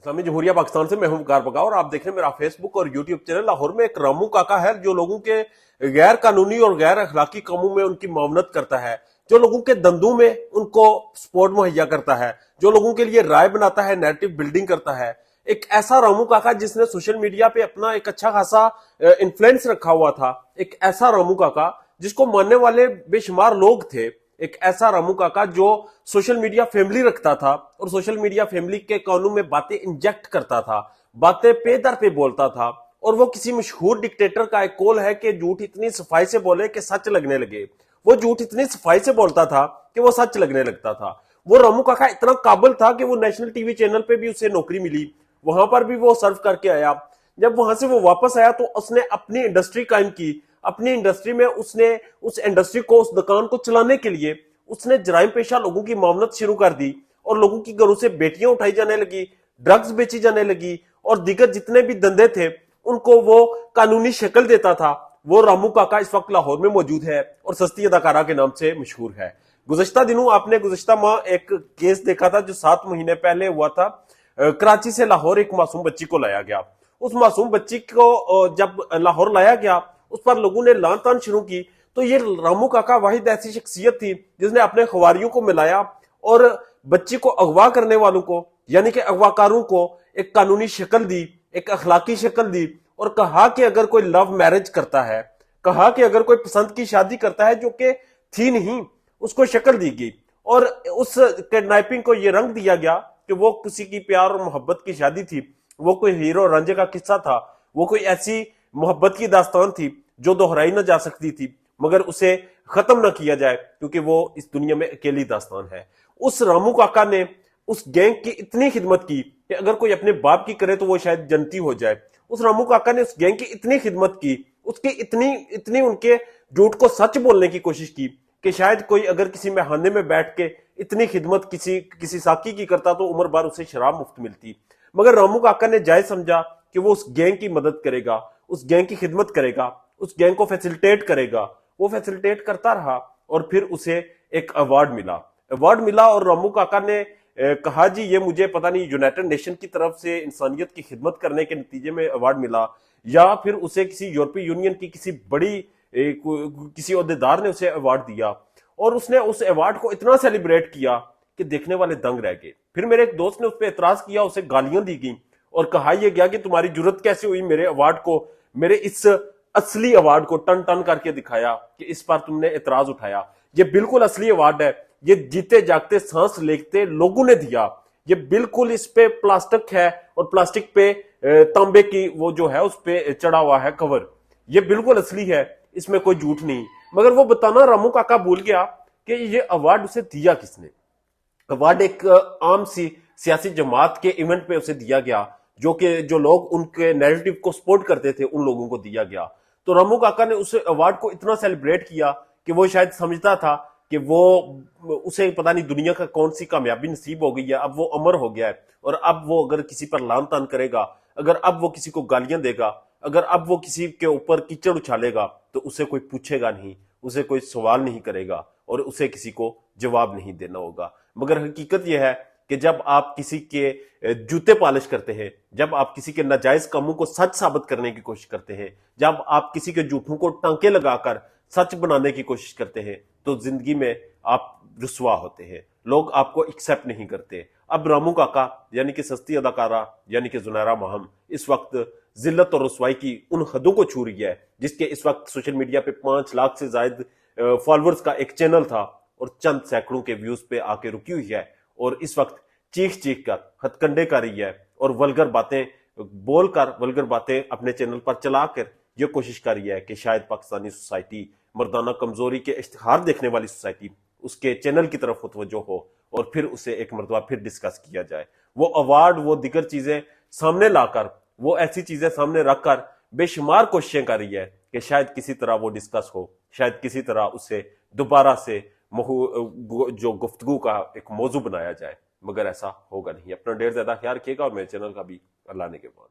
इस्लामी जमहूरिया पाकिस्तान से मैं हूं वकार बका और आप देख रहे हैं मेरा फेसबुक और यूट्यूब चैनल। लाहौर में एक रामू काका है जो लोगों के गैर कानूनी और गैर अखलाकी कामों में उनकी मामनत करता है, जो लोगों के धंधों में उनको सपोर्ट मुहैया करता है, जो लोगों के लिए राय बनाता है, नैरेटिव बिल्डिंग करता है। एक ऐसा रामू काका जिसने सोशल मीडिया पे अपना एक अच्छा खासा इन्फ्लुएंस रखा हुआ था, एक ऐसा रामू काका जिसको मानने वाले बेशुमार लोग थे, एक ऐसा रामू काका जो सोशल मीडिया फैमिली रखता था और सोशल मीडिया फैमिली के कानून में बातें इंजेक्ट करता था, बातें पे दर पे बोलता था। और वो किसी मशहूर डिक्टेटर का एक कॉल है कि झूठ इतनी सफाई से बोले कि सच लगने लगे। वो झूठ इतनी सफाई से बोलता था कि वो सच लगने लगता था। वो रामू काका इतना काबिल था कि वो नेशनल टीवी चैनल पे भी उसे नौकरी मिली, वहां पर भी वो सर्व करके आया। जब वहां से वो वापस आया तो उसने अपनी इंडस्ट्री कायम की। अपनी इंडस्ट्री में उसने उस इंडस्ट्री को, उस दुकान को चलाने के लिए उसने जराइम पेशा लोगों की मामनत शुरू कर दी और लोगों की घरों से बेटियां उठाई जाने लगी, ड्रग्स बेची जाने लगी और दीगर जितने भी धंधे थे उनको वो कानूनी शक्ल देता था। वो रामू काका इस वक्त लाहौर में मौजूद है और सस्ती अदाकारा के नाम से मशहूर है। गुज़श्ता दिनों आपने गुज़श्ता माह एक केस देखा था जो 7 महीने पहले हुआ था। कराची से लाहौर एक मासूम बच्ची को लाया गया। उस मासूम बच्ची को जब लाहौर लाया गया उस पर लोगों ने लान तान शुरू की। तो ये रामू काका वाहिद ऐसी शख्सियत थी जिसने अपने खवारियों को मिलाया और बच्ची को अगवा करने वालों को, यानी कि अगवाकारों को एक कानूनी शक्ल दी, एक अखलाकी शक्ल दी और कहा कि अगर कोई लव मैरिज करता है, कहा कि अगर कोई पसंद की शादी करता है जो कि थी नहीं, उसको शक्ल दी गई और उस किडनैपिंग को यह रंग दिया गया कि वो किसी की प्यार और मोहब्बत की शादी थी, वो कोई हीरो रांझे का किस्सा था, वो कोई ऐसी मोहब्बत की दास्तान थी जो दोहराई ना जा सकती थी, मगर उसे खत्म ना किया जाए क्योंकि वो इस दुनिया में अकेली दास्तान है। उस रामू काका ने उस गैंग की इतनी खिदमत की कि अगर कोई अपने बाप की करे तो वो शायद जनती हो जाए। उस रामू काका ने उस गैंग की इतनी खिदमत की, उसकी इतनी इतनी उनके झूठ को सच बोलने की कोशिश की कि शायद कोई अगर किसी मेहाने में बैठ के इतनी खिदमत किसी किसी साकी की करता तो उम्र भर उसे शराब मुफ्त मिलती। मगर रामू काका ने जायज समझा कि वो उस गैंग की मदद करेगा, उस गैंग की खिदमत करेगा, उस गैंग को फैसिलिटेट करेगा। वो फैसिलिटेट करता रहा और फिर उसे एक अवार्ड मिला और रामू काका ने कहा जी ये मुझे पता नहीं यूनाइटेड नेशन की तरफ से इंसानियत की खिदमत करने के नतीजे में अवार्ड मिला या फिर उसे किसी यूरोपीय यूनियन की किसी बड़ी किसी ओहदेदार ने उसे अवार्ड दिया और उसने उस अवार्ड को इतना सेलिब्रेट किया कि देखने वाले दंग रह गए। फिर मेरे एक दोस्त ने उस पर एतराज किया, उसे गालियां दी गई और कहा यह गया कि तुम्हारी जुर्रत कैसे हुई मेरे अवार्ड को, मेरे इस असली अवार्ड को टन टन करके दिखाया कि इस पर तुमने एतराज उठाया। ये बिल्कुल असली अवार्ड है, ये जीते जागते सांस लेते लोगों ने दिया। ये बिल्कुल इस पे प्लास्टिक है और प्लास्टिक पे तांबे की वो जो है उस पे चढ़ा हुआ है कवर। ये बिल्कुल असली है, इसमें कोई झूठ नहीं। मगर वो बताना रामू काका भूल गया कि ये अवार्ड उसे दिया किसने। अवार्ड एक आम सी सियासी जमात के इवेंट पे उसे दिया गया, जो लोग उनके नैरेटिव को सपोर्ट करते थे उन लोगों को दिया गया। तो रामू काका ने उस अवार्ड को इतना सेलिब्रेट किया कि वो शायद समझता था कि वो उसे पता नहीं दुनिया का कौन सी कामयाबी नसीब हो गई है, अब वो अमर हो गया है और अब वो अगर किसी पर लान तान करेगा, अगर अब वो किसी को गालियां देगा, अगर अब वो किसी के ऊपर कीचड़ उछालेगा तो उसे कोई पूछेगा नहीं, उसे कोई सवाल नहीं करेगा और उसे किसी को जवाब नहीं देना होगा। मगर हकीकत यह है कि जब आप किसी के जूते पॉलिश करते हैं, जब आप किसी के नाजायज कामों को सच साबित करने की कोशिश करते हैं, जब आप किसी के झूठों को टांके लगाकर सच बनाने की कोशिश करते हैं तो जिंदगी में आप रुसवा होते हैं, लोग आपको एक्सेप्ट नहीं करते। अब रामू काका यानी कि सस्ती अदाकारा यानी कि जुनैरा माहम इस वक्त जिल्लत और रुसवाई की उन हदों को छू रही है जिसके इस वक्त सोशल मीडिया पे 5 लाख से ज्यादा फॉलोअर्स का एक चैनल था और चंद सैकड़ों के व्यूज पे आके रुकी हुई है और इस वक्त चीख चीख कर हथकंडे कर रही है और वल्गर बातें बोलकर, वल्गर बातें अपने चैनल पर चलाकर यह कोशिश कर रही है कि शायद पाकिस्तानी सोसाइटी, मर्दाना कमजोरी के इश्तिहार देखने वाली सोसाइटी उसके चैनल की तरफ मुतवज्जो हो और फिर उसे एक मरतबा फिर डिस्कस किया जाए। वो अवार्ड, वो दिगर चीजें सामने लाकर, वो ऐसी चीजें सामने रखकर बेशुमार कोशिशें कर रही है कि शायद किसी तरह वो डिस्कस हो, शायद किसी तरह उसे दोबारा से जो गुफ्तगू का एक मौजू बनाया जाए, मगर ऐसा होगा नहीं। अपना ढेर ज्यादा ख्याल रखिएगा और मेरे चैनल का भी अल्लाह ने के बाद।